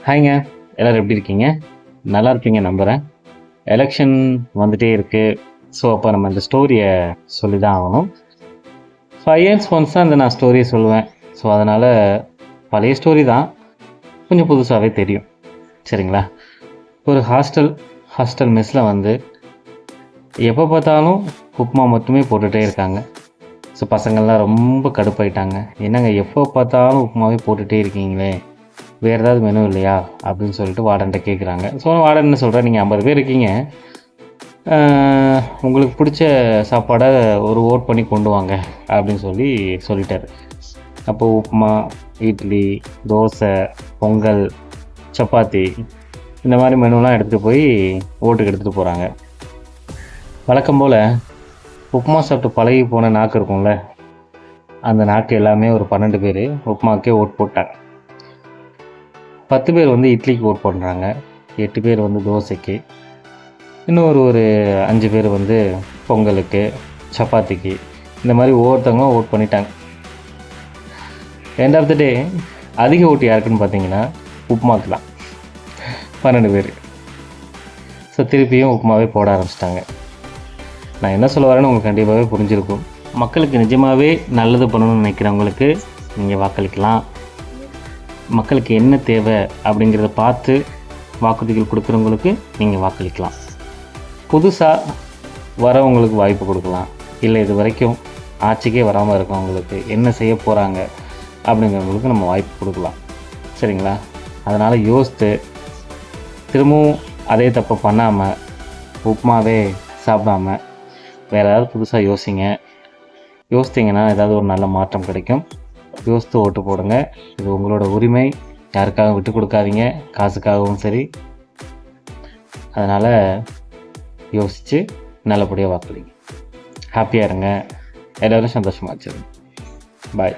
ஹாய்ங்க, எல்லோரும் எப்படி இருக்கீங்க? நல்லா இருப்பீங்க நம்புகிறேன். எலெக்ஷன் வந்துட்டே இருக்குது. ஸோ அப்போ நம்ம இந்த ஸ்டோரியை சொல்லி தான் ஆகணும். 5 இயர்ஸ் ஒன்ஸ் தான் இந்த நான் ஸ்டோரியை சொல்லுவேன். ஸோ அதனால் பழைய ஸ்டோரி தான், கொஞ்சம் புதுசாகவே தெரியும். சரிங்களா? ஒரு ஹாஸ்டல் மெஸ்ஸில் வந்து எப்போ பார்த்தாலும் உப்புமா மட்டுமே போட்டுகிட்டே இருக்காங்க. ஸோ பசங்கள்லாம் ரொம்ப கடுப்பாயிட்டாங்க. என்னங்க எப்போ பார்த்தாலும் உப்புமாவே போட்டுகிட்டே இருக்கீங்களே, வேறு ஏதாவது மெனு இல்லையா அப்படின்னு சொல்லிட்டு வார்டன்ட்ட கேட்குறாங்க. ஸோ வார்டன் என்ன சொல்கிறேன், நீங்கள் 50 பேர் இருக்கீங்க, உங்களுக்கு பிடிச்ச சாப்பாடை ஒரு ஓட் பண்ணி கொண்டு வாங்க அப்படின்னு சொல்லிட்டார். அப்போது உப்புமா, இட்லி, தோசை, பொங்கல், சப்பாத்தி இந்த மாதிரி மெனுலாம் எடுத்துகிட்டு போய் ஓட்டுக்கு எடுத்துகிட்டு போகிறாங்க. வழக்கம் போல் உப்புமா சாப்பிட்டு பழகி போன நாக்கு இருக்கும்ல, அந்த நாக்கு எல்லாமே ஒரு 12 பேர் உப்புமாவுக்கே ஓட் போட்டாங்க. 10 பேர் வந்து இட்லிக்கு ஓட் பண்ணுறாங்க, 8 பேர் வந்து தோசைக்கு, இன்னும் ஒரு 5 பேர் வந்து பொங்கலுக்கு, சப்பாத்திக்கு, இந்த மாதிரி ஒவ்வொருத்தவங்க ஓட் பண்ணிட்டாங்க. எண்ட் ஆஃப் த டே அதிக ஓட்டு யாருக்குன்னு பார்த்தீங்கன்னா உப்புமாவுக்கு தான், 12 பேர். ஸோ திருப்பியும் உப்புமாவே போட ஆரம்பிச்சிட்டாங்க. நான் என்ன சொல்ல வரேன்னு உங்களுக்கு கண்டிப்பாகவே புரிஞ்சிருக்கும். மக்களுக்கு நிஜமாகவே நல்லது பண்ணணும்னு நினைக்கிறவங்களுக்கு நீங்கள் வாக்களிக்கலாம். மக்களுக்கு என்ன தேவை அப்படிங்கிறத பார்த்து வாக்குறுதிகள் கொடுக்குறவங்களுக்கு நீங்கள் வாக்களிக்கலாம். புதுசாக வரவங்களுக்கு வாய்ப்பு கொடுக்கலாம். இல்லை இது வரைக்கும் ஆட்சிக்கே வராமல் இருக்கவங்களுக்கு என்ன செய்ய போகிறாங்க அப்படிங்கிறவங்களுக்கு நம்ம வாய்ப்பு கொடுக்கலாம். சரிங்களா? அதனால் யோசித்து திரும்பவும் அதே தப்பை பண்ணாமல் உப்புமாவே சாப்பிடாமல் வேறு ஏதாவது புதுசாக யோசித்தீங்கன்னா ஏதாவது ஒரு நல்ல மாற்றம் கிடைக்கும். யோசித்து ஓட்டு போடுங்க. இது உங்களோட உரிமை. யாருக்காகவும் விட்டு கொடுக்காதீங்க, காசுக்காகவும் சரி. அதனால் யோசித்து நல்லபடியாக வாக்களிங்க. ஹாப்பியாக இருங்க. எல்லோரும் சந்தோஷமாக வச்சுருங்க. பாய்.